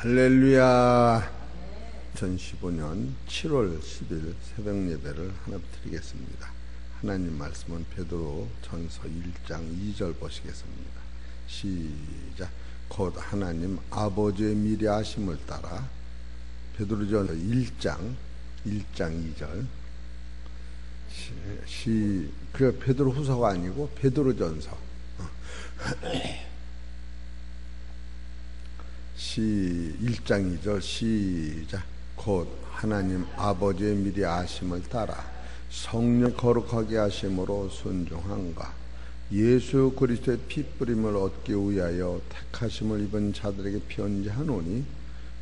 할렐루야. 2015년 7월 10일 새벽 예배를 하나 드리겠습니다. 하나님 말씀은 베드로 전서 1장 2절 보시겠습니다. 시작. 곧 하나님 아버지의 미리 아심을 따라. 베드로전서 1장 2절. 그 베드로 후서가 아니고 베드로전서. 1장 2절 시작. 곧 하나님 아버지의 미리 아심을 따라 성령 거룩하게 하심으로 순종함과 예수 그리스도의 핏부림을 얻기 위하여 택하심을 입은 자들에게 편지하노니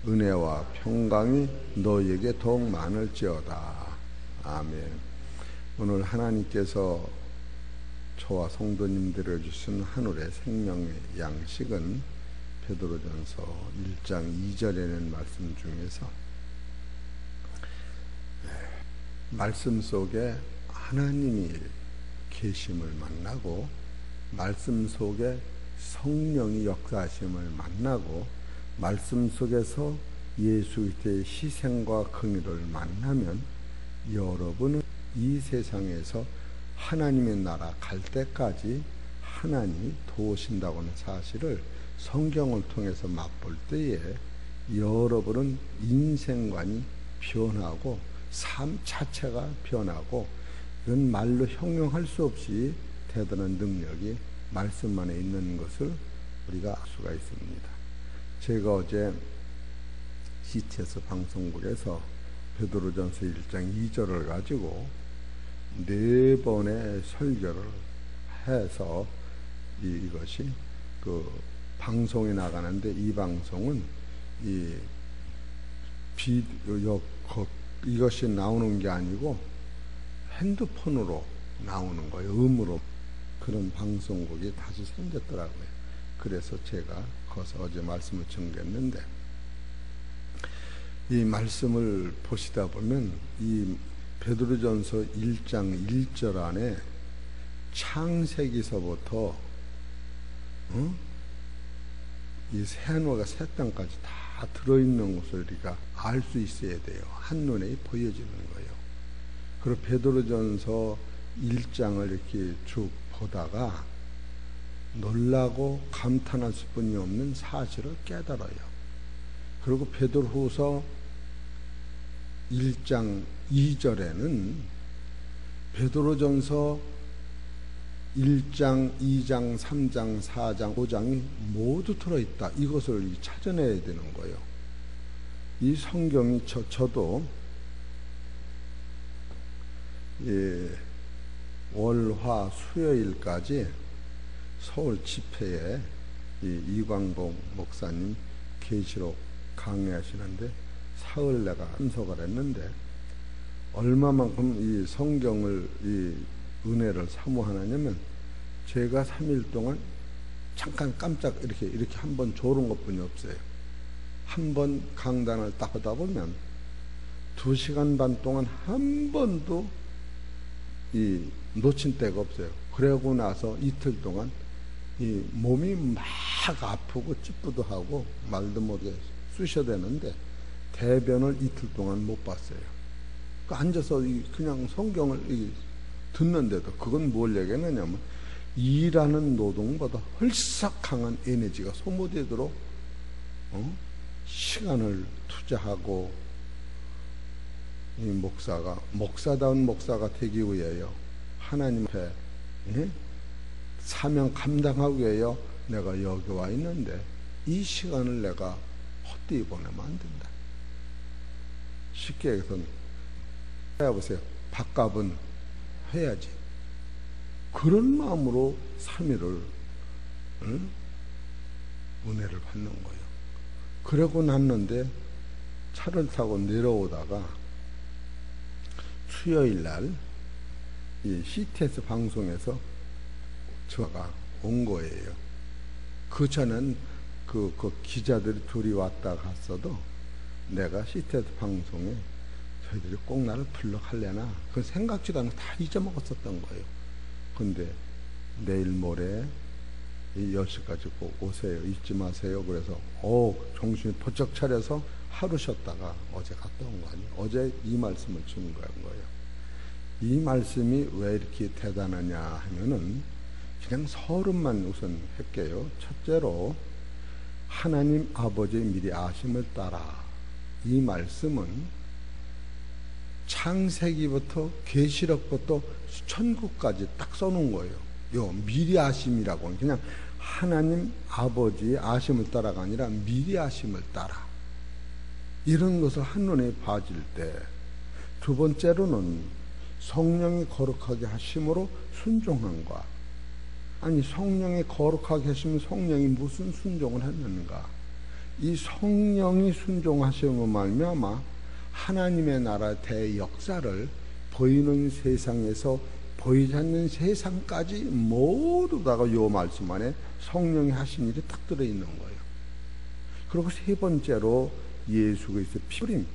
은혜와 평강이 너희에게 더욱 많을지어다. 아멘. 오늘 하나님께서 저와 성도님들을 주신 하늘의 생명의 양식은 베드로전서 1장 2절에는 말씀 중에서 말씀 속에 하나님이 계심을 만나고 말씀 속에 성령이 역사하심을 만나고 말씀 속에서 예수 그리스도의 희생과 긍휼을 만나면 여러분은 이 세상에서 하나님의 나라 갈 때까지 하나님이 도우신다고 하는 사실을 성경을 통해서 맛볼 때에 여러분은 인생관이 변하고 삶 자체가 변하고 이건 말로 형용할 수 없이 대단한 능력이 말씀 안에 있는 것을 우리가 알 수가 있습니다. 제가 어제 CTS 방송국에서 베드로전서 1장 2절을 가지고 4번의 설교를 해서 이것이 방송이 나가는데 이 방송은 이것이 나오는 게 아니고 핸드폰으로 나오는 거예요. 음으로. 그런 방송국이 다시 생겼더라고요. 그래서 제가 거기서 어제 말씀을 전개했는데 이 말씀을 보시다 보면 이 베드로전서 1장 1절 안에 창세기서부터 이 새하늘과 새 땅까지 다 들어있는 것을 우리가 알 수 있어야 돼요. 한눈에 보여지는 거예요. 그리고 베드로전서 1장을 이렇게 쭉 보다가 놀라고 감탄할 수뿐이 없는 사실을 깨달아요. 그리고 베드로후서 1장 2절에는 베드로전서 1장, 2장, 3장, 4장, 5장이 모두 들어있다. 이것을 찾아내야 되는 거예요. 이 성경이 저도 월화 수요일까지 서울 집회에 이광봉 목사님 계시록 강의하시는데 사흘 내가 참석을 했는데 얼마만큼 이 성경을 은혜를 사모하느냐면 제가 3일 동안 잠깐 깜짝 이렇게 한번 졸은 것뿐이 없어요. 한번 강단을 딱 하다 보면 2시간 반 동안 한 번도 놓친 때가 없어요. 그러고 나서 이틀 동안 이 몸이 막 아프고 찌뿌둥하고 말도 못해 쑤셔야 되는데 대변을 이틀 동안 못 봤어요. 앉아서 그냥 성경을 듣는데도 그건 뭘 얘기하느냐면 일하는 노동보다 훨씬 강한 에너지가 소모되도록 시간을 투자하고 이 목사다운 목사가 되기 위하여 하나님 앞에 사명 감당하기 위하여 내가 여기 와 있는데 이 시간을 내가 헛되이 보내면 안 된다. 쉽게 해서 해보세요. 밥값은 해야지. 그런 마음으로 3일을 은혜를 받는 거예요. 그러고 났는데 차를 타고 내려오다가 수요일 날 이 CTS 방송에서 저가 온 거예요. 그 전엔 그 기자들이 둘이 왔다 갔어도 내가 CTS 방송에 저희들이 꼭 나를 불러갈래나 그 생각지도 않고 다 잊어먹었었던 거예요. 근데 내일 모레 10시까지 꼭 오세요. 잊지 마세요. 그래서 정신이 번쩍 차려서 하루 쉬었다가 어제 갔다 온 거 아니에요. 어제 이 말씀을 주는 거예요. 이 말씀이 왜 이렇게 대단하냐 하면은 그냥 서른만 우선 할게요. 첫째로 하나님 아버지의 미리 아심을 따라. 이 말씀은 창세기부터 계시록부터 천국까지 딱 써놓은 거예요. 요 미리 아심이라고 그냥 하나님 아버지의 아심을 따라가 아니라 미리 아심을 따라. 이런 것을 한눈에 봐질 때, 두 번째로는 성령이 거룩하게 하심으로 순종함과, 아니 성령이 거룩하게 하시면 성령이 무슨 순종을 했는가? 이 성령이 순종하심으로 말미암아 하나님의 나라 대역사를 보이는 세상에서 보이지 않는 세상까지 모두 다가 요 말씀 안에 성령이 하신 일이 딱 들어있는 거예요. 그리고 세 번째로 예수 그리스도의 피뿌림.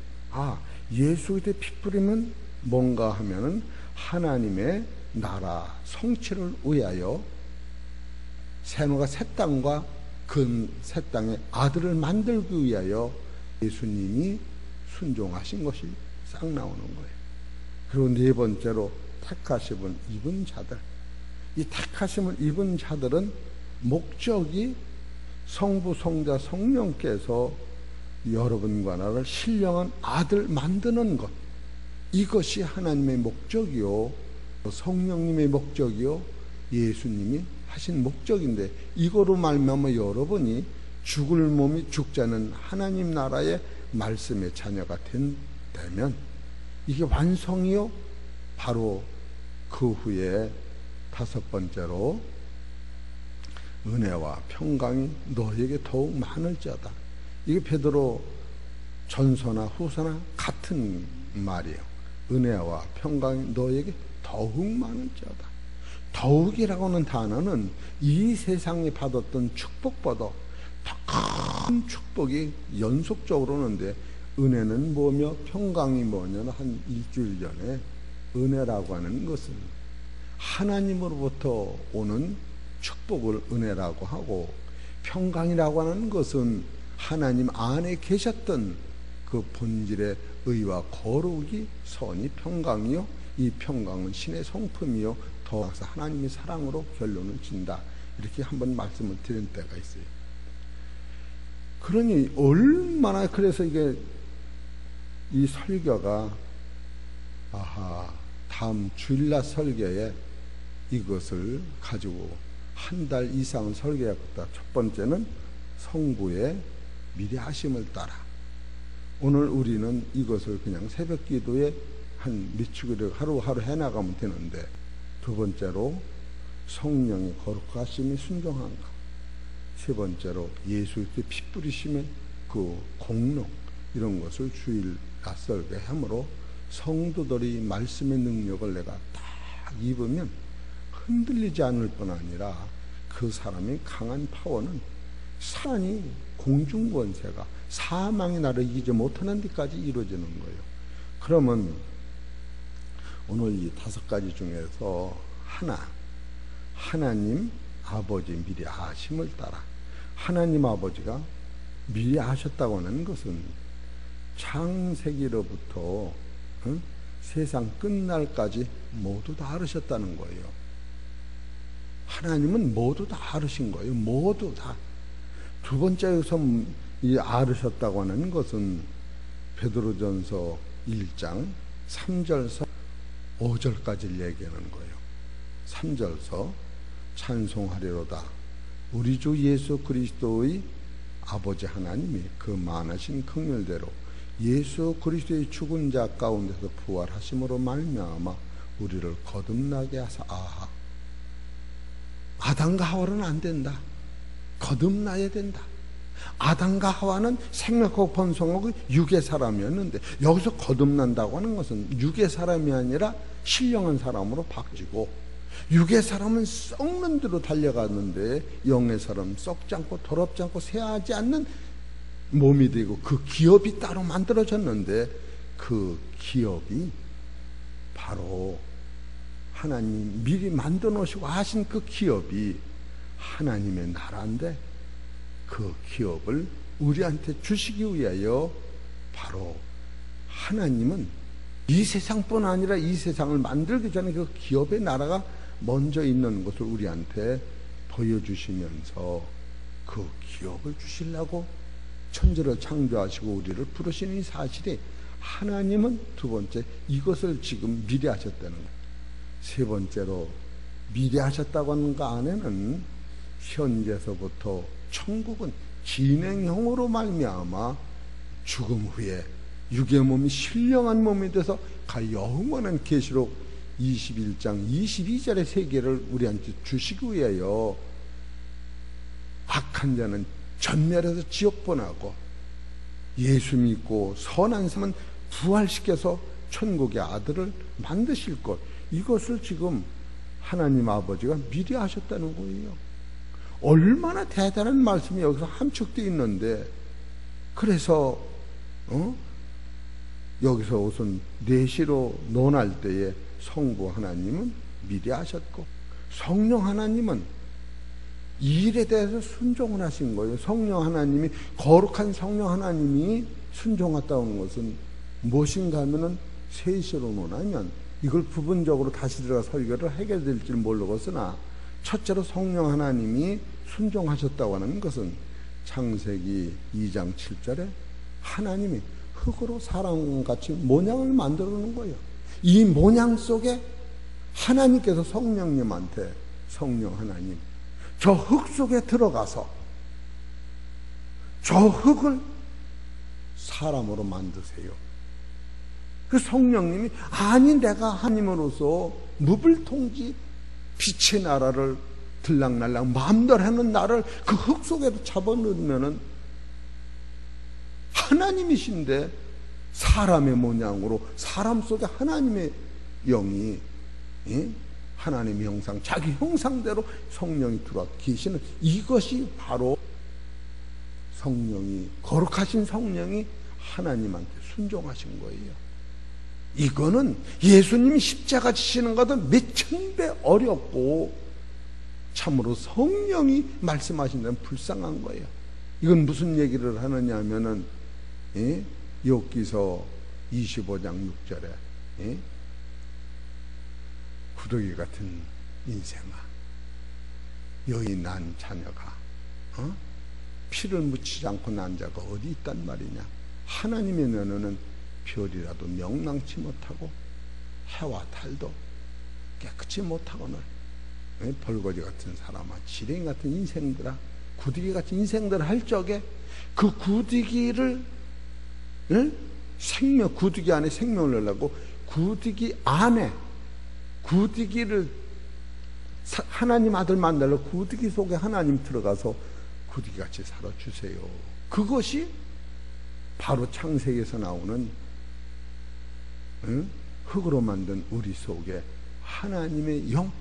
예수 그리스도의 피뿌림은 뭔가 하면은 하나님의 나라 성취를 위하여 세노가 새 땅과 그 새 땅의 아들을 만들기 위하여 예수님이 순종하신 것이 싹 나오는 거예요. 그리고 네 번째로 택하심을 입은 자들. 이 택하심을 입은 자들은 목적이 성부, 성자, 성령께서 여러분과 나를 신령한 아들 만드는 것. 이것이 하나님의 목적이요, 성령님의 목적이요, 예수님이 하신 목적인데, 이거로 말미암아 여러분이 죽을 몸이 죽지 않은 하나님 나라의 말씀의 자녀가 되면 이게 완성이요. 바로 그 후에 다섯 번째로 은혜와 평강이 너에게 더욱 많을지어다. 이게 베드로 전서나 후서나 같은 말이에요. 은혜와 평강이 너에게 더욱 많을지어다. 더욱이라고는 단어는 이 세상이 받았던 축복보다 더 큰 축복이 연속적으로 오는데, 은혜는 뭐며 평강이 뭐냐는 한 일주일 전에 은혜라고 하는 것은 하나님으로부터 오는 축복을 은혜라고 하고, 평강이라고 하는 것은 하나님 안에 계셨던 그 본질의 의와 거룩이 선이 평강이요, 이 평강은 신의 성품이요, 더해서 하나님의 사랑으로 결론을 진다. 이렇게 한번 말씀을 드린 때가 있어요. 그러니 얼마나, 그래서 이게 이 설교가 다음 주일날 설교에 이것을 가지고 한 달 이상은 설교해야겠다. 첫 번째는 성부의 미리 하심을 따라. 오늘 우리는 이것을 그냥 새벽 기도에 한 미치기를 하루하루 해나가면 되는데, 두 번째로 성령의 거룩하심이 순종한가, 세 번째로 예수 그리스도의 피 뿌리심의 그 공로, 이런 것을 주일 낯설게 함으로 성도들이 말씀의 능력을 내가 딱 입으면 흔들리지 않을 뿐 아니라 그 사람의 강한 파워는 사단이 공중권세가 사망이 나를 이기지 못하는 데까지 이루어지는 거예요. 그러면 오늘 이 다섯 가지 중에서 하나님 아버지 미리 아심을 따라. 하나님 아버지가 미리 아셨다고 하는 것은 창세기로부터 세상 끝날까지 모두 다 알으셨다는 거예요. 하나님은 모두 다 알으신 거예요. 모두 다. 두 번째에서 이 알으셨다고 하는 것은 베드로전서 1장 3절서 5절까지를 얘기하는 거예요. 3절서 찬송하리로다. 우리 주 예수 그리스도의 아버지 하나님이 그 많으신 긍휼대로 예수 그리스도의 죽은 자 가운데서 부활하심으로 말미암아 우리를 거듭나게 하사. 아담과 하와는 안 된다. 거듭나야 된다. 아담과 하와는 생명하고 번성하고 육의 사람이었는데, 여기서 거듭난다고 하는 것은 육의 사람이 아니라 신령한 사람으로 바뀌고, 육의 사람은 썩는 대로 달려갔는데 영의 사람은 썩지 않고 더럽지 않고 쇠하지 않는 몸이 되고, 그 기업이 따로 만들어졌는데, 그 기업이 바로 하나님 미리 만들어 놓으시고 하신 그 기업이 하나님의 나라인데 그 기업을 우리한테 주시기 위하여 바로 하나님은 이 세상뿐 아니라 이 세상을 만들기 전에 그 기업의 나라가 먼저 있는 것을 우리한테 보여주시면서 그 기업을 주시려고 천지를 창조하시고 우리를 부르신 이 사실이 하나님은 두 번째 이것을 지금 미리 하셨다는 거예요. 세 번째로 미리 하셨다고 하는 거 안에는 현재서부터 천국은 진행형으로 말미암아 죽음 후에 육의 몸이 신령한 몸이 돼서 영원한 계시록 21장 22절의 세계를 우리한테 주시기 위하여 악한 자는 전멸해서 지옥 보내고 예수 믿고 선한 사람은 부활시켜서 천국의 아들을 만드실 것, 이것을 지금 하나님 아버지가 미리 하셨다는 거예요. 얼마나 대단한 말씀이 여기서 함축되어 있는데, 그래서 여기서 우선 내시로 논할 때에 성부 하나님은 미리 하셨고 성령 하나님은 이 일에 대해서 순종을 하신 거예요. 성령 하나님이, 거룩한 성령 하나님이 순종했다는 것은 무엇인가 하면은 셋으로 논하면 이걸 부분적으로 다시 들어가 설교를 하게 될지 모르겠으나, 첫째로 성령 하나님이 순종하셨다고 하는 것은 창세기 2장 7절에 하나님이 흙으로 사람같이 모양을 만들어 놓은 거예요. 이 모양 속에 하나님께서 성령님한테, 성령 하나님, 저 흙 속에 들어가서 저 흙을 사람으로 만드세요. 그 성령님이, 아니 내가 하나님으로서 무불통지 빛의 나라를 들락날락 마음대로 하는 나를 그 흙 속에도 잡아넣으면은 하나님이신데 사람의 모양으로, 사람 속에 하나님의 영이, 하나님의 형상, 자기 형상대로 성령이 들어와 계시는, 이것이 바로 성령이, 거룩하신 성령이 하나님한테 순종하신 거예요. 이거는 예수님이 십자가 지시는 것보다 몇천 배 어렵고 참으로 성령이 말씀하신다면 불쌍한 거예요. 이건 무슨 얘기를 하느냐 하면은, 욥기서 25장 6절에 구더기 같은 인생아, 여기 난 자녀가 피를 묻히지 않고 난 자가 어디 있단 말이냐. 하나님의 면에는 별이라도 명랑치 못하고 해와 달도 깨끗이 못하고는 벌거지 같은 사람아, 지렁이 같은 인생들아, 구더기 같은 인생들을 할 적에 그 구더기를 생명, 구더기 안에 생명을 넣으려고 구더기 안에, 구더기를 하나님 아들 만들려고 구더기 속에 하나님 들어가서 구더기같이 살아주세요. 그것이 바로 창세기에서 나오는 흙으로 만든 우리 속에 하나님의 영,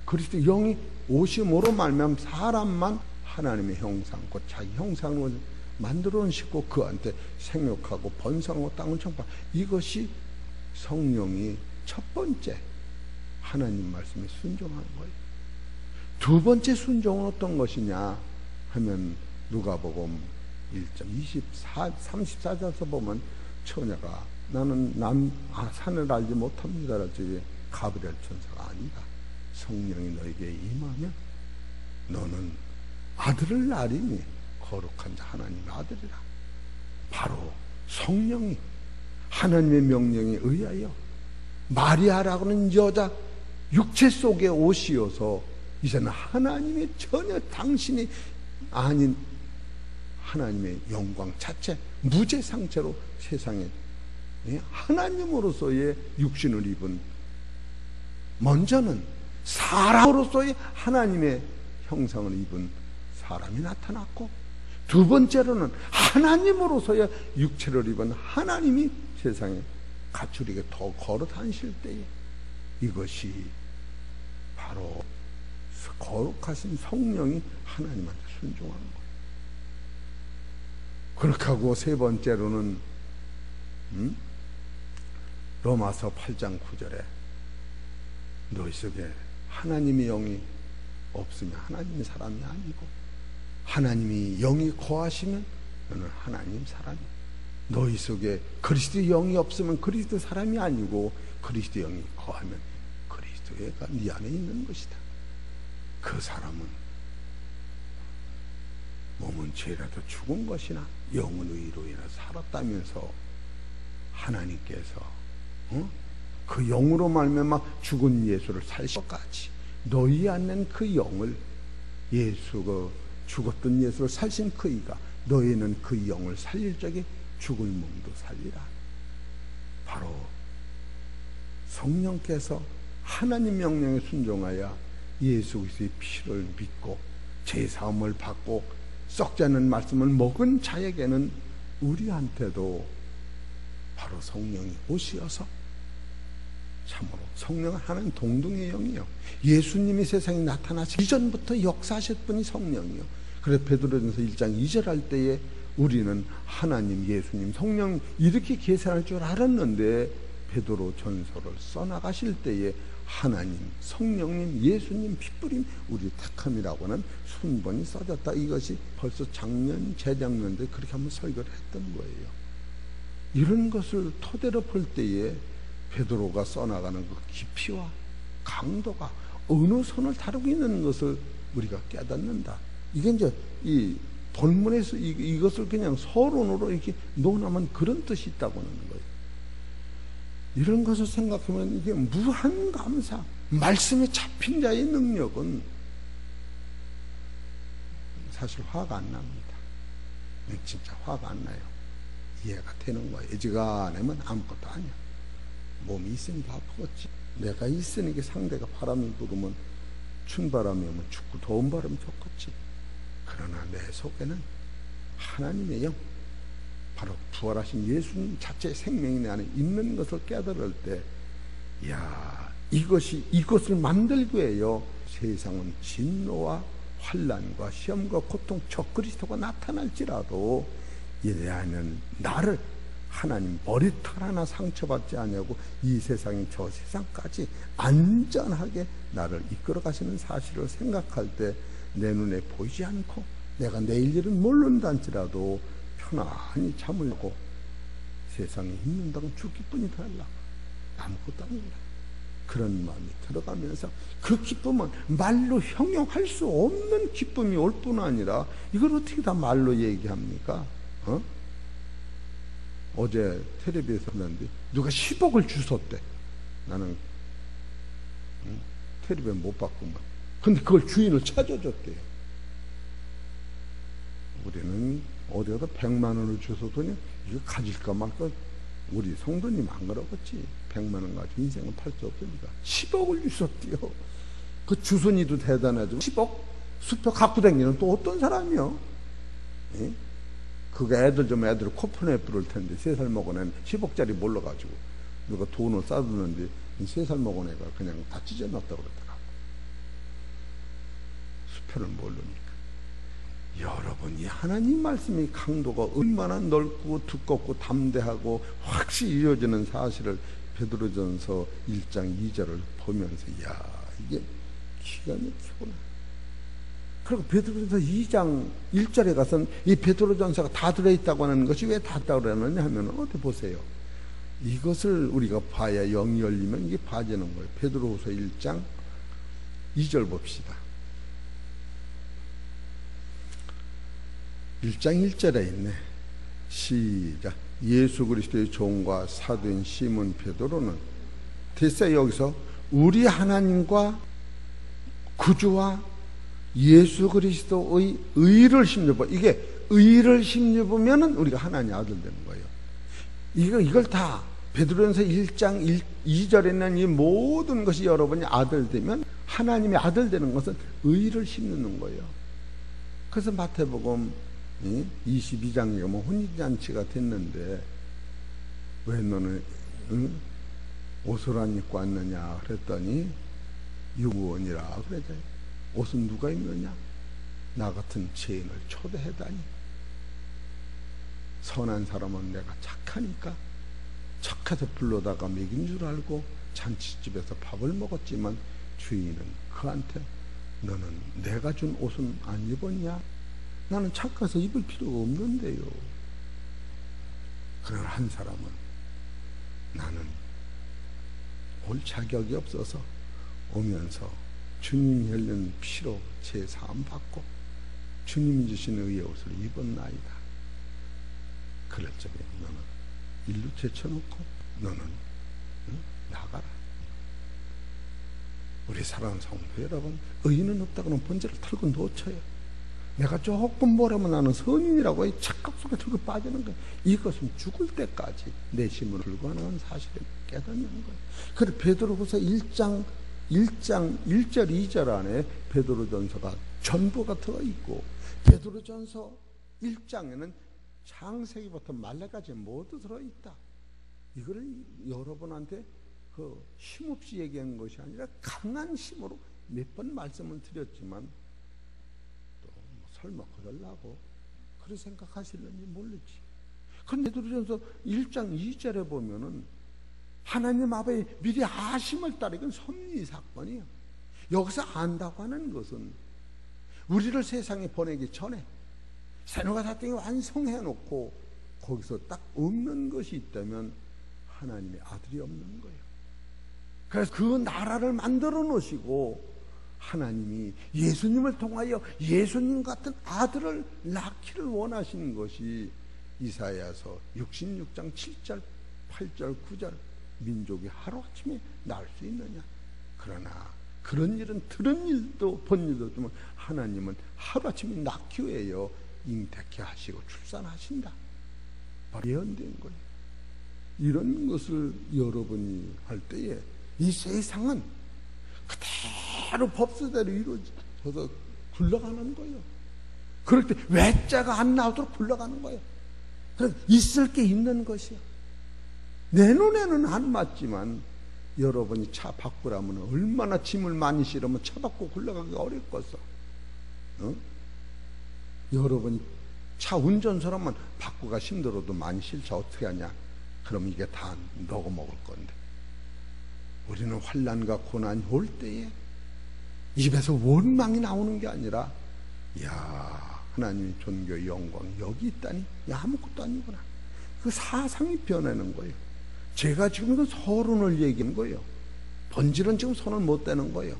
그리스도 영이 오심으로 말미암아 사람만 하나님의 형상, 곧 자기 형상으로 만들어 놓으시고 그한테 생육하고 번성하고 땅을 청파, 이것이 성령이 첫 번째 하나님 말씀에 순종하는 거예요. 두 번째 순종은 어떤 것이냐 하면 누가복음 1장 34절에서 보면 처녀가 나는 산을 알지 못합니다라지 가브리엘 천사가 아니다. 성령이 너에게 임하면 너는 아들을 낳으리니 거룩한 자 하나님의 아들이라. 바로 성령이 하나님의 명령에 의하여 마리아라고 하는 여자 육체 속에 오시어서 이제는 하나님의 전혀 당신이 아닌 하나님의 영광 자체, 무죄상체로 세상에 하나님으로서의 육신을 입은, 먼저는 사람으로서의 하나님의 형상을 입은 사람이 나타났고, 두 번째로는 하나님으로서의 육체를 입은 하나님이 세상에 가출이게 더 걸어 다니실 때에 이것이 바로 거룩하신 성령이 하나님한테 순종하는 거예요. 그렇게 하고 세 번째로는 로마서 8장 9절에 너희 속에 하나님의 영이 없으면 하나님이 사람이 아니고, 하나님이 영이 거하시면 너는 하나님 사람이야. 너희 속에 그리스도의 영이 없으면 그리스도 사람이 아니고, 그리스도의 영이 거하면 그리스도가 네 안에 있는 것이다. 그 사람은 몸은 죄라도 죽은 것이나 영은 의로 인해 살았다면서 하나님께서 그 영으로 말미암아 죽은 예수를 살실 것까지 너희 안에 그 영을, 예수가 죽었던 예수를 살신 그이가 너희는 그 영을 살릴 적에 죽을 몸도 살리라. 바로 성령께서 하나님 명령에 순종하여 예수 그리스도의 피를 믿고 죄사함을 받고 썩지 않는 말씀을 먹은 자에게는, 우리한테도 바로 성령이 오시어서, 참으로 성령은 하나님 동등의 영이요, 예수님이 세상에 나타나시기 이전부터 역사하실 분이 성령이요. 그래서 베드로전서 1장 2절 할 때에 우리는 하나님, 예수님, 성령 이렇게 계산할 줄 알았는데, 베드로 전서를 써나가실 때에 하나님, 성령님, 예수님, 핏부림, 우리 택함이라고는 순번이 써졌다. 이것이 벌써 작년, 재작년 때 그렇게 한번 설교를 했던 거예요. 이런 것을 토대로 볼 때에 베드로가 써나가는 그 깊이와 강도가 어느 선을 다루고 있는 것을 우리가 깨닫는다. 이게 이제 이 본문에서 이것을 그냥 서론으로 이렇게 논하면 그런 뜻이 있다고 하는 거예요. 이런 것을 생각하면 이게 무한 감사, 말씀에 잡힌 자의 능력은 사실 화가 안 납니다. 진짜 화가 안 나요. 이해가 되는 거예요. 어지간하면 아무것도 아니야. 몸이 있으니까 아프겠지. 내가 있으니까 상대가 바람이 불으면, 춘바람이 오면 춥고 더운 바람이 좋겠지. 그러나 내 속에는 하나님의 영, 바로 부활하신 예수님 자체의 생명이 내 안에 있는 것을 깨달을 때, 이야, 이것을 만들기 위해요. 세상은 진노와 환난과 시험과 고통, 적 그리스도가 나타날지라도 이 안에는 나를, 하나님 머리털 하나 상처받지 않냐고 이 세상이 저 세상까지 안전하게 나를 이끌어 가시는 사실을 생각할 때, 내 눈에 보이지 않고 내가 내일 일은 모른다 할지라도 편안히 잠을 자고 세상에 있는 동안 죽기 뿐이 달라, 아무것도 아니라 그런 마음이 들어가면서, 그 기쁨은 말로 형용할 수 없는 기쁨이 올 뿐 아니라, 이걸 어떻게 다 말로 얘기합니까? 어제 텔레비에서 봤는데 누가 10억을 주웠대. 나는 텔레비에 못 봤구만. 근데 그걸 주인을 찾아줬대요. 우리는 어디에다 100만 원을 주워더니 이거 가질까 말까, 우리 성도님 안 그러겠지. 100만 원 가지고 인생은 팔 수 없으니까 10억을 주웠대요. 그 주선이도 대단하죠. 10억 수표 갖고 다니는 또 어떤 사람이요? 예? 그거 애들 코프네 부를 텐데, 3살 먹은 애는 10억짜리 몰라가지고 누가 돈을 싸두는데 3살 먹은 애가 그냥 다 찢어놨다고 그러더라고. 수표를 모르니까. 여러분, 이 하나님 말씀의 강도가 얼마나 넓고 두껍고 담대하고 확실히 이루어지는 사실을 베드로전서 1장 2절을 보면서, 야, 이게 기가 막히구나. 그리고 베드로전서 2장 1절에 가서는 이 베드로전서가 다 들어있다고 하는 것이 왜 다 있다고 그러느냐 하면, 어디 보세요. 이것을 우리가 봐야 영이 열리면 이게 봐지는 거예요. 베드로후서 1장 2절 봅시다. 1장 1절에 있네. 시작. 예수 그리스도의 종과 사도인 시몬 베드로는, 됐어요. 여기서 우리 하나님과 구주와 예수 그리스도의 의를 심려봐. 이게 의를 심려보면은 우리가 하나님 아들 되는 거예요. 이걸 다 베드로전서 1장 2절에 있는 이 모든 것이 여러분이 아들 되면, 하나님의 아들 되는 것은 의를 심는 거예요. 그래서 마태복음 22장에 가면 혼인잔치가 됐는데, 왜 너는 옷을 안 입고 왔느냐 그랬더니, 유부원이라 그러죠. 옷은 누가 입느냐? 나 같은 죄인을 초대해다니. 선한 사람은 내가 착하니까 착해서 불러다가 먹인 줄 알고 잔치집에서 밥을 먹었지만, 주인은 그한테 너는 내가 준 옷은 안 입었냐? 나는 착가서 입을 필요가 없는데요. 그러나 한 사람은 나는 올 자격이 없어서 오면서 주님이 흘린 피로 제 사함 받고 주님이 주신 의의 옷을 입었나이다. 그럴 적에 너는 일로 제쳐놓고 너는 나가라. 우리 사랑하는 성도 여러분, 의인은 없다고는 번제를 털고 놓쳐요. 내가 조금 뭐라면 나는 선인이라고 착각 속에 들고 빠지는 거예요. 이것은 죽을 때까지 내 힘으로 불가능한 사실을 깨닫는 거예요. 그래서 베드로후서 1장 1절 2절 안에 베드로전서가 전부가 들어있고, 베드로전서 1장에는 창세기부터 말라기까지 모두 들어있다. 이거를 여러분한테 힘없이 얘기한 것이 아니라 강한 힘으로 몇 번 말씀을 드렸지만, 또 설마 그러려고 그렇게 생각하실는지 모르지. 그런데 베드로전서 1장 2절에 보면은 하나님 아버지 미리 아심을 따라, 이건 섭리 사건이에요. 여기서 안다고 하는 것은 우리를 세상에 보내기 전에 세노가 사땡이 완성해 놓고 거기서 딱 없는 것이 있다면 하나님의 아들이 없는 거예요. 그래서 그 나라를 만들어 놓으시고 하나님이 예수님을 통하여 예수님 같은 아들을 낳기를 원하시는 것이 이사야서 66장 7절 8절 9절 민족이 하루아침에 날 수 있느냐. 그러나 그런 일은 들은 일도 본 일도 없지만 하나님은 하루아침에 낳기 위하여 잉태케 하시고 출산하신다. 바로 예언된 거예요. 이런 것을 여러분이 할 때에 이 세상은 그대로 법수대로 이루어져서 굴러가는 거예요. 그럴 때 외자가 안 나오도록 굴러가는 거예요. 그럼 있을 게 있는 것이요. 내 눈에는 안 맞지만 여러분이 차 바꾸라면 얼마나 짐을 많이 실으면 차 바꾸고 굴러가기가 어렵겠어. 여러분이 차 운전서라면 바꾸기가 힘들어도 많이 실차 어떻게 하냐? 그럼 이게 다 너가 먹을 건데, 우리는 환난과 고난이 올 때에 입에서 원망이 나오는 게 아니라, 야, 하나님의 존귀의 영광 여기 있다니, 야, 아무것도 아니구나. 그 사상이 변하는 거예요. 제가 지금 그 서론을 얘기한 거예요. 본질은 지금 손을 못 대는 거예요.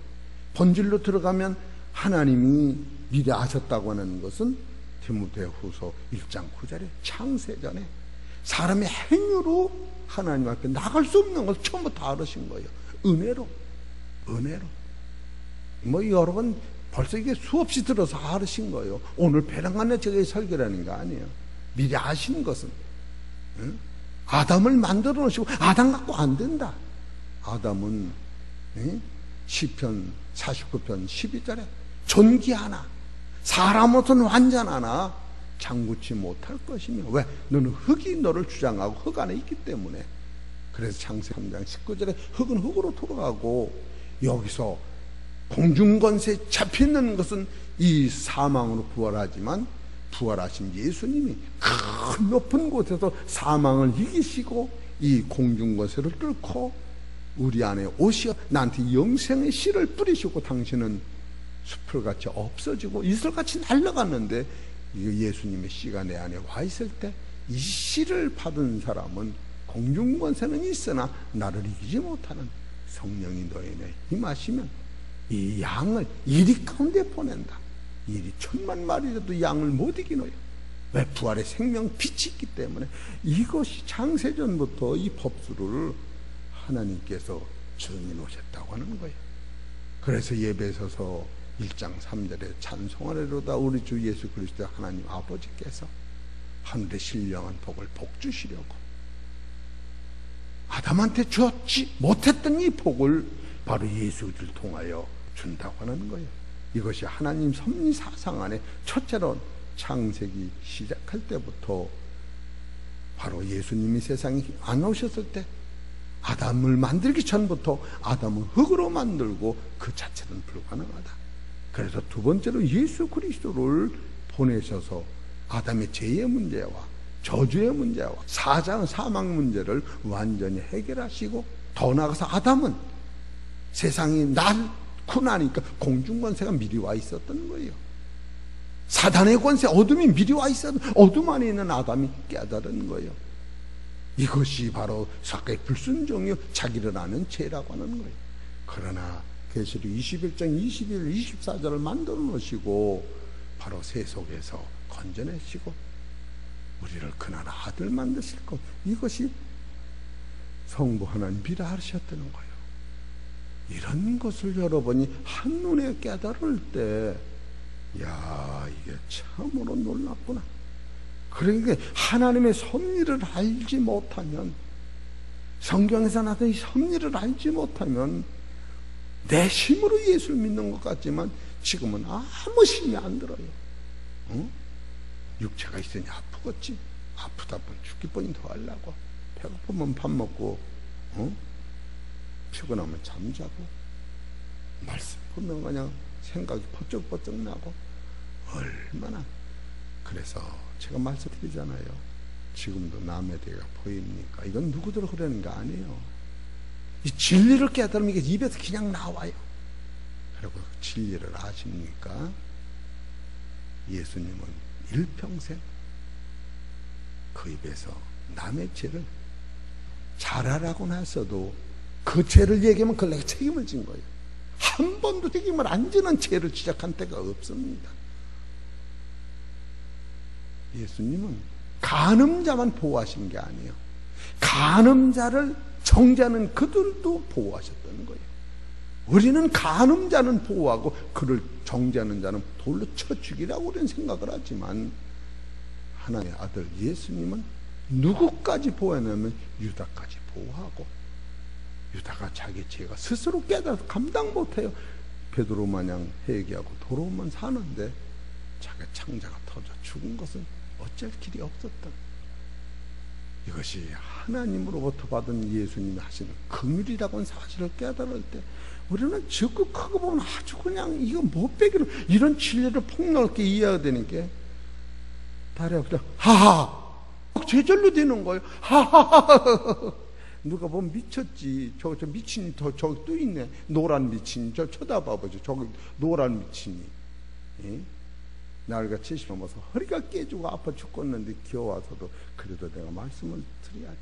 본질로 들어가면 하나님이 미리 아셨다고 하는 것은 디모데후서 1장 9절에 창세전에 사람의 행위로 하나님 앞에 나갈 수 없는 것을 처음부터 알으신 거예요. 은혜로. 뭐 여러분 벌써 이게 수없이 들어서 알으신 거예요. 오늘 배랑간에 저게 설교라는 거 아니에요. 미리 아신 것은, 응? 아담을 만들어 놓으시고, 아담 갖고 안 된다. 아담은 시편 49편 12절에 존귀하나 사람으로서는 완전하나 장구치 못할 것이며, 왜? 너는 흙이 너를 주장하고 흙 안에 있기 때문에. 그래서 창세기 3장 19절에 흙은 흙으로 돌아가고, 여기서 공중권세에 잡히는 것은 이 사망으로 부활하지만 부활하신 예수님이 큰 높은 곳에서 사망을 이기시고 이 공중권세를 뚫고 우리 안에 오시어 나한테 영생의 씨를 뿌리시고, 당신은 숲을같이 없어지고 이슬같이 날아갔는데 예수님의 씨가 내 안에 와 있을 때 이 씨를 받은 사람은 공중권세는 있으나 나를 이기지 못하는 성령이 너희 안에 임하시면 이 양을 이리 가운데 보낸다. 이리 10,000마리라도 양을 못 이기노요. 왜? 부활의 생명 빛이 있기 때문에. 이것이 창세전부터 이 법수를 하나님께서 정해 놓으셨다고 하는 거예요. 그래서 예배소서 1장 3절에 찬송하리로다 우리 주 예수 그리스도 하나님 아버지께서 하늘의 신령한 복을 복주시려고 아담한테 주었지 못했던 이 복을 바로 예수를 통하여 준다고 하는 거예요. 이것이 하나님 섭리 사상 안에 첫째로 창세기 시작할 때부터 바로 예수님이 세상에 안 오셨을 때 아담을 만들기 전부터 아담은 흙으로 만들고 그 자체는 불가능하다. 그래서 두 번째로 예수 그리스도를 보내셔서 아담의 죄의 문제와 저주의 문제와 사장 사망 문제를 완전히 해결하시고, 더 나아가서 아담은 세상이 날 낳고 나니까 공중권세가 미리 와 있었던 거예요. 사단의 권세, 어둠이 미리 와 있었던, 어둠 안에 있는 아담이 깨달은 거예요. 이것이 바로 사악의 불순종이요 자기를 아는 죄라고 하는 거예요. 그러나 계시록 21장 21, 24절을 만들어 놓으시고 바로 세속에서 건져내시고 우리를 그날 아들 만드실 것, 이것이 성부 하나님이라 하셨다는 거예요. 이런 것을 여러분이 한눈에 깨달을 때, 야, 이게 참으로 놀랍구나. 그러니까 하나님의 섭리를 알지 못하면, 성경에서 나타난 이 섭리를 알지 못하면 내 힘으로 예수를 믿는 것 같지만 지금은 아무 힘이 안 들어요. 육체가 있으니 아프겠지. 아프다 보면 죽기 뻔히 더 하려고. 배고프면 밥 먹고, 피곤하면 잠자고, 말씀 보면 그냥 생각이 번쩍번쩍 나고, 얼마나. 그래서 제가 말씀드리잖아요. 지금도 남의 대가 보입니까? 이건 누구들 그러는 거 아니에요. 이 진리를 깨달으면 이게 입에서 그냥 나와요. 그리고 진리를 아십니까? 예수님은 일평생 그 입에서 남의 죄를 잘하라고 했어도 그 죄를 얘기하면 그걸 내가 책임을 진 거예요. 한 번도 책임을 안 지는 죄를 지적한 때가 없습니다. 예수님은 간음자만 보호하신 게 아니에요. 간음자를 정죄하는 그들도 보호하셨다는 거예요. 우리는 간음자는 보호하고 그를 정죄하는 자는 돌로 쳐 죽이라고 우리는 생각을 하지만 하나님의 아들 예수님은 누구까지 보호하냐면 유다까지 보호하고, 유다가 자기 죄가 스스로 깨달아서 감당 못해요. 베드로 마냥 회개하고 돌아오면 사는데 자기 창자가 터져 죽은 것은 어쩔 길이 없었다. 이것이 하나님으로부터 받은 예수님이 하시는 긍휼이라고 하는 사실을 깨달을 때 우리는 적극 크고 보면 아주 그냥 이거 못 빼기로 이런 진리를 폭넓게 이해해야 되니까 다리가 그냥 하하 제절로 되는 거예요. 하하하. 누가 보면 미쳤지. 저 미친이 저기 또 있네. 노란 미친이. 저 쳐다봐보죠. 저기 노란 미친이. 예? 나이가 70 넘어서 허리가 깨지고 아파 죽겠는데 기어와서도 그래도 내가 말씀을 드려야지.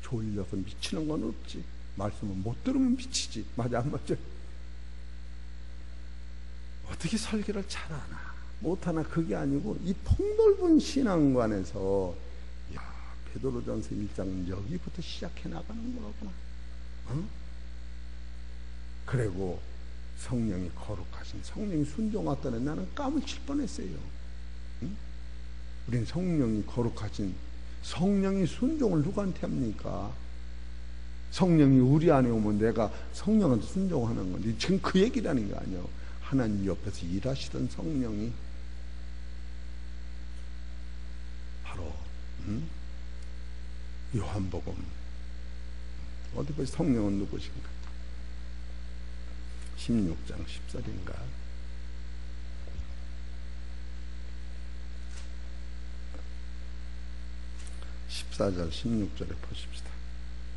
졸려서 미치는 건 없지. 말씀을 못 들으면 미치지. 맞아 안 맞죠? 어떻게 설교를 잘하나 못하나 그게 아니고 이 폭넓은 신앙관에서 야 베드로전서 1장은 여기부터 시작해 나가는 거구나. 그리고 성령이 거룩하신 성령이 순종하더니 나는 깜을 칠 뻔했어요. 우린 성령이 거룩하신 성령이 순종을 누구한테 합니까? 성령이 우리 안에 오면 내가 성령한테 순종하는 건데 지금 그 얘기라는 거 아니에요. 하나님 옆에서 일하시던 성령이 바로 요한복음 어디 보시 성령은 누구신가? 16장 10절인가? 14절 16절에 보십시다.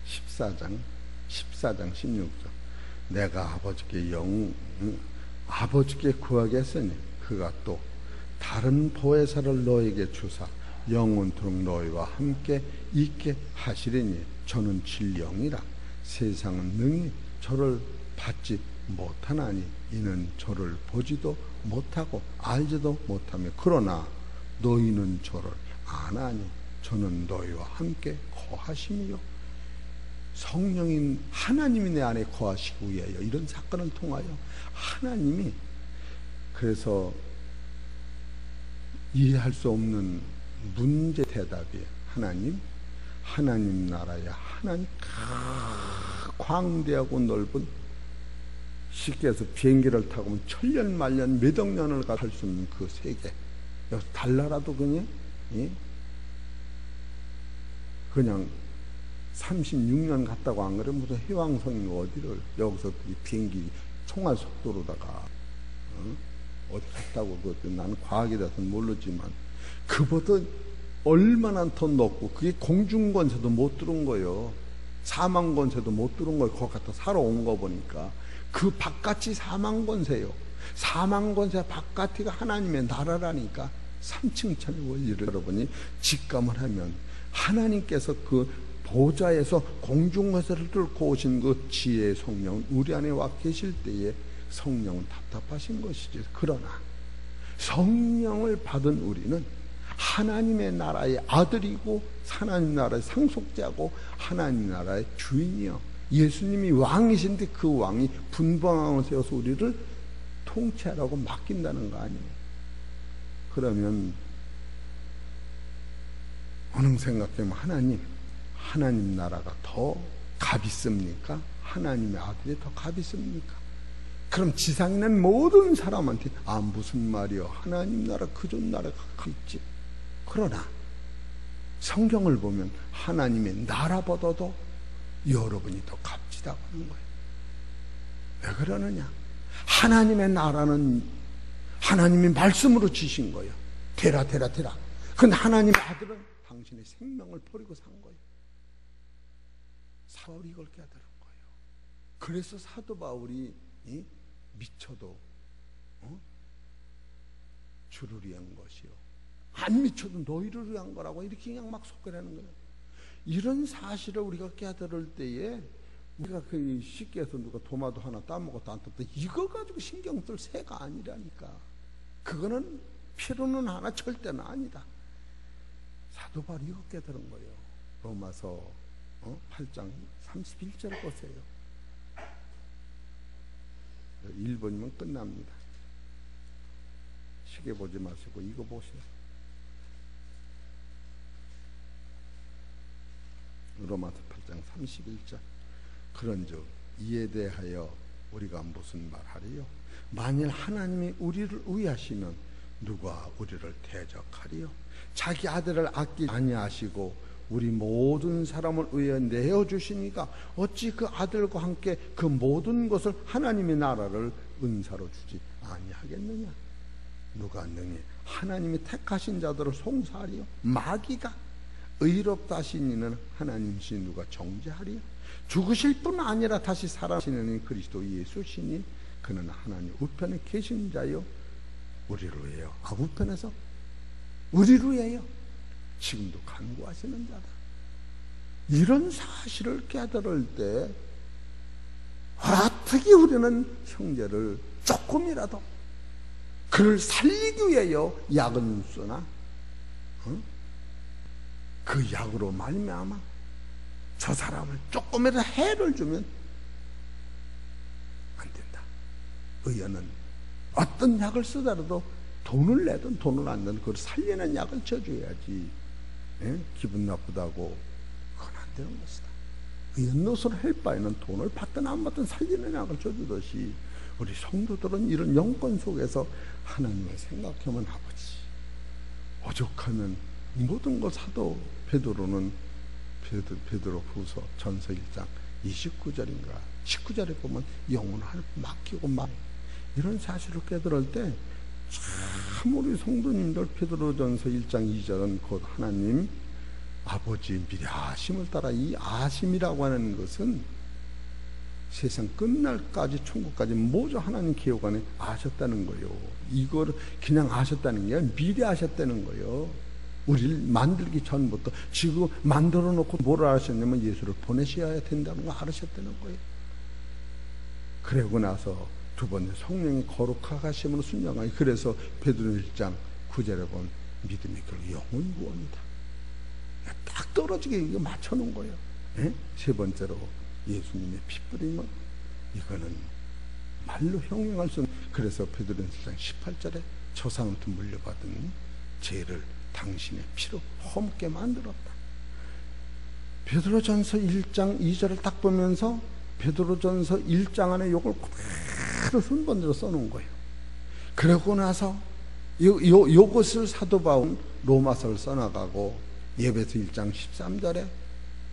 14장 16절 내가 아버지께 구하겠으니 그가 또 다른 보혜사를 너에게 주사 영원토록 너희와 함께 있게 하시리니 저는 진령이라 세상은 능히 저를 받지 못하나니 이는 저를 보지도 못하고 알지도 못하며 그러나 너희는 저를 아나니 저는 너희와 함께 거하심이요 성령인 하나님이 내 안에 거하시기 위하여 이런 사건을 통하여 하나님이 그래서 이해할 수 없는 문제 대답이에요. 하나님 나라야 하나님 광대하고 넓은 쉽게 해서 비행기를 타고 오면 천년 만년 몇 억 년을 갈 수 있는 그 세계 여기서 달나라도 그냥 36년 갔다고 안 그래 무슨 해왕성이 어디를 여기서 이 비행기 총알 속도로다가 어디 갔다고 그것도 나는 과학에 대해서는 모르지만 그보다 얼마나 더 높고 그게 공중권세도 못 들은 거예요. 사망권세도 못 들은 거예요. 거기 갔다 살아온 거 보니까 그 바깥이 사망권세요. 사망권세 바깥이가 하나님의 나라라니까. 3층 천의 원리를 여러분이 직감을 하면 하나님께서 그 보좌에서 공중거설을 뚫고 오신 그 지혜의 성령은 우리 안에 와 계실 때에 성령은 답답하신 것이지. 그러나 성령을 받은 우리는 하나님의 나라의 아들이고 하나님 나라의 상속자고 하나님 나라의 주인이요, 예수님이 왕이신데 그 왕이 분방왕을 세워서 우리를 통치하라고 맡긴다는 거 아니에요. 그러면 어느 생각하면 하나님 나라가 더 값 있습니까? 하나님의 아들이 더 값 있습니까? 그럼 지상에 있는 모든 사람한테 무슨 말이요, 하나님 나라 그저 나라가 값 있지. 그러나 성경을 보면 하나님의 나라보다도 여러분이 더 값지다고 하는 거예요. 왜 그러느냐? 하나님의 나라는 하나님이 말씀으로 주신 거예요. 되라. 그런데 하나님의 아들은 당신의 생명을 버리고 산 거예요. 사도 바울이 이걸 깨달은 거예요. 그래서 사도 바울이 미쳐도 주를 위한 것이요, 안 미쳐도 너희를 위한 거라고 이렇게 그냥 막 속으라는 거예요. 이런 사실을 우리가 깨달을 때에 우리가 그 쉽게 해서 누가 도마도 하나 따먹어도 안 떴다 이거 가지고 신경 쓸 새가 아니라니까. 그거는 필요는 하나 절대는 아니다. 사도 바울이 이거 깨달은 거예요. 로마서 8장 31절 보세요. 1번이면 끝납니다. 시계 보지 마시고 이거 보세요. 로마서 8장 31절. 그런즉 이에 대하여 우리가 무슨 말하리요? 만일 하나님이 우리를 위하시면 누가 우리를 대적하리요? 자기 아들을 아끼지 아니하시고 우리 모든 사람을 위해 내어주시니까 어찌 그 아들과 함께 그 모든 것을 하나님의 나라를 은사로 주지 아니하겠느냐? 누가 능히 하나님이 택하신 자들을 송사하리요? 마귀가 의롭다 하신 이는 하나님이신 누가 정죄하리요? 죽으실 뿐 아니라 다시 살아나시는 그리스도 예수시니 그는 하나님 우편에 계신 자요, 우리를 위하여. 우편에서 우리를 위하여 지금도 간구하시는 자다. 이런 사실을 깨달을 때 어떻게 우리는 형제를 조금이라도 그를 살리기 위하여 약은 쓰나? 그 약으로 말미암아 저 사람을 조금이라도 해를 주면 안 된다. 의원은 어떤 약을 쓰더라도 돈을 내든 돈을 안 내든 그걸 살리는 약을 쳐줘야지. 기분 나쁘다고 그건 안 되는 것이다. 의원 노릇을 할 바에는 돈을 받든 안 받든 살리는 약을 쳐주듯이 우리 성도들은 이런 영권 속에서 하나님을 생각하면 아버지, 오죽하면 모든 걸 사도 베드로는 베드로 후서 전서 1장 29절인가 19절에 보면 영혼을 맡기고 이런 사실을 깨달을 때 참 우리 성도님들 베드로전서 1장 2절은 곧 하나님 아버지 미리 아심을 따라, 이 아심이라고 하는 것은 세상 끝날까지 천국까지 모두 하나님 계획 안에 아셨다는 거예요. 이걸 그냥 아셨다는 게 아니라 미리 아셨다는 거예요. 우리를 만들기 전부터 지금 만들어 놓고 뭘 알았냐면 예수를 보내셔야 된다는 거 알으셨다는 거예요. 그러고 나서 두 번째 성령이 거룩하게 하심으로 순종하니, 그래서 베드로 1장 9절에 보면 믿음이 결국 영혼 구원이다. 딱 떨어지게 이거 맞춰놓은 거예요. 세 번째로 예수님의 피 뿌림은 이거는 말로 형용할 수 없는, 그래서 베드로 1장 18절에 저 사람한테 물려받은 죄를 당신의 피로 험게 만들었다. 베드로전서 1장 2절을 딱 보면서 베드로전서 1장 안에 요걸 그대로 순번대로 써놓은 거예요. 그러고 나서 요것을 사도 바울은 로마서를 써나가고 예배서 1장 13절에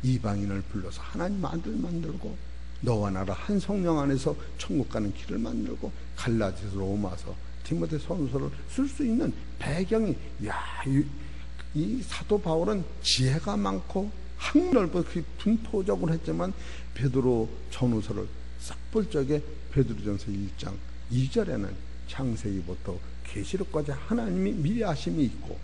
이방인을 불러서 하나님 아들 만들고 너와 나라 한 성령 안에서 천국 가는 길을 만들고 갈라디아서 로마서 디모데전서를 쓸 수 있는 배경이, 이 사도 바울은 지혜가 많고 학넓고 분포적으로 했지만 베드로 전후서를 싹 볼 적에 베드로전서 1장 2절에는 창세기부터 계시록까지 하나님이 미리 하심이 있고,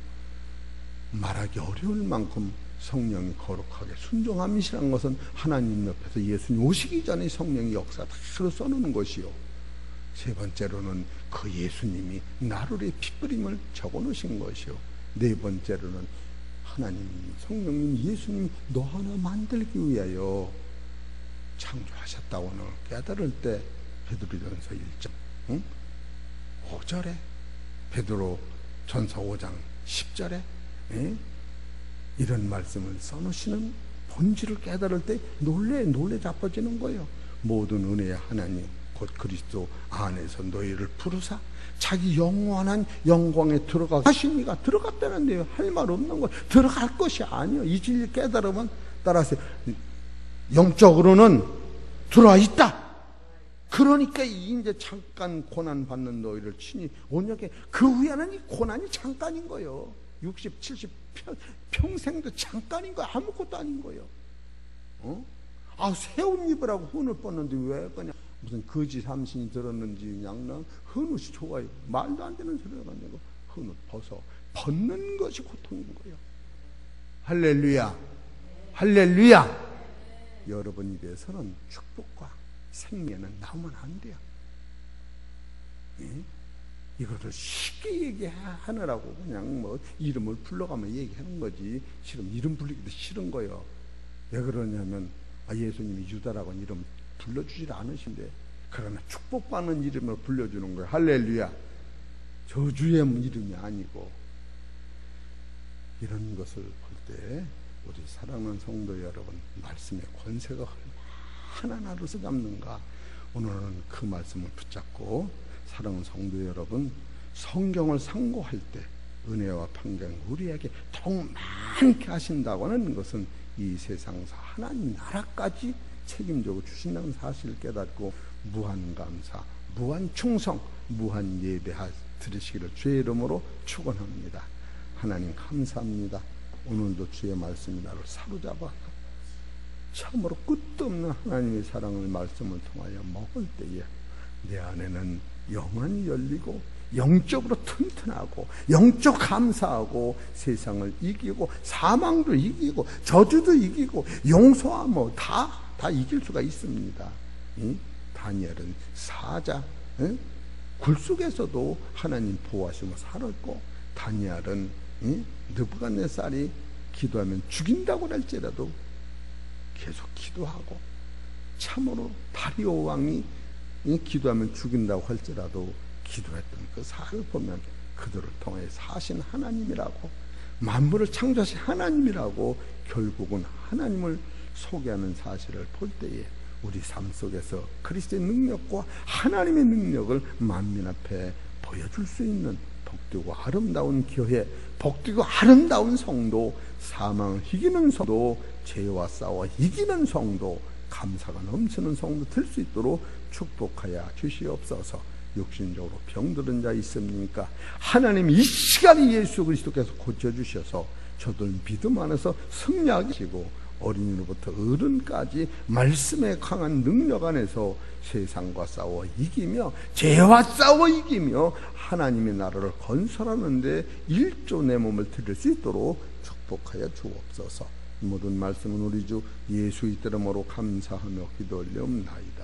말하기 어려울 만큼 성령이 거룩하게 순종함이시란 것은 하나님 옆에서 예수님 오시기 전에 성령이 역사 다 써놓는 것이요, 세 번째로는 그 예수님이 나루의 핏부림을 적어놓으신 것이요, 네 번째로는 하나님 성령님 예수님이 너 하나 만들기 위하여 창조하셨다고는 깨달을 때 베드로전서 1장 5절에 베드로 전서 5장 10절에 이런 말씀을 써놓으시는 본질을 깨달을 때 놀래 자빠지는 거예요. 모든 은혜의 하나님 곧 그리스도 안에서 너희를 부르사 자기 영원한 영광에 들어가 하시니가 들어갔다는데요. 할 말 없는 거예요. 들어갈 것이 아니에요. 이 진리 깨달으면 따라서 영적으로는 들어와 있다. 그러니까 이제 잠깐 고난 받는 너희를 친히 온유하게, 그 위에는 이 고난이 잠깐인 거예요. 60, 70 평생도 잠깐인 거야. 아무것도 아닌 거예요. 새 옷 입으라고 헌을 뻗는데 왜 그냥 무슨 거지 삼신이 들었는지 그냥 헌옷이 좋아요. 말도 안 되는 소리가 아니고 헌옷 벗는 것이 고통인 거예요. 할렐루야, 할렐루야. 여러분 입에서는 축복과 생명은 나오면 안 돼요. 이것을 쉽게 얘기하느라고 그냥 뭐 이름을 불러가며 얘기하는 거지, 싫으면 이름 불리기도 싫은 거예요. 왜 그러냐면 예수님이 유다라고 이름 불러주질 않으신데, 그러면 축복받는 이름을 불러주는 거예요. 할렐루야. 저주의 이름이 아니고. 이런 것을 볼 때 우리 사랑하는 성도 여러분, 말씀의 권세가 얼마나 나를 잡는가. 오늘은 그 말씀을 붙잡고 사랑하는 성도 여러분, 성경을 상고할 때 은혜와 평강 우리에게 더욱 많게 하신다고 하는 것은 이 세상에서 하나님 나라까지 책임져고 주신다는 사실을 깨닫고 무한 감사, 무한 충성, 무한 예배 드리시기를 주의 이름으로 축원합니다. 하나님 감사합니다. 오늘도 주의 말씀이 나를 사로잡아 참으로 끝도 없는 하나님의 사랑을 말씀을 통하여 먹을 때에 내 안에는 영안이 열리고 영적으로 튼튼하고 영적 감사하고 세상을 이기고 사망도 이기고 저주도 이기고 용서하며 다 이길 수가 있습니다. 다니엘은 사자 굴 속에서도 하나님 보호하시며 살았고, 다니엘은 느부갓네살이 기도하면 죽인다고 할지라도 계속 기도하고, 참으로 다리오 왕이 기도하면 죽인다고 할지라도 기도했던 그 사를 보면 그들을 통해 사신 하나님이라고, 만물을 창조하신 하나님이라고, 결국은 하나님을 소개하는 사실을 볼 때에 우리 삶 속에서 그리스도의 능력과 하나님의 능력을 만민 앞에 보여줄 수 있는 복되고 아름다운 교회, 복되고 아름다운 성도, 사망을 이기는 성도, 죄와 싸워 이기는 성도, 감사가 넘치는 성도 될 수 있도록 축복하여 주시옵소서. 육신적으로 병들은 자 있습니까? 하나님 이 시간에 예수 그리스도께서 고쳐주셔서 저들 믿음 안에서 승리하시고, 어린이로부터 어른까지 말씀에 강한 능력 안에서 세상과 싸워 이기며 죄와 싸워 이기며 하나님의 나라를 건설하는데 일조 내 몸을 드릴 수 있도록 축복하여 주옵소서. 모든 말씀은 우리 주 예수의 이름으로 감사하며 기도 올리옵나이다.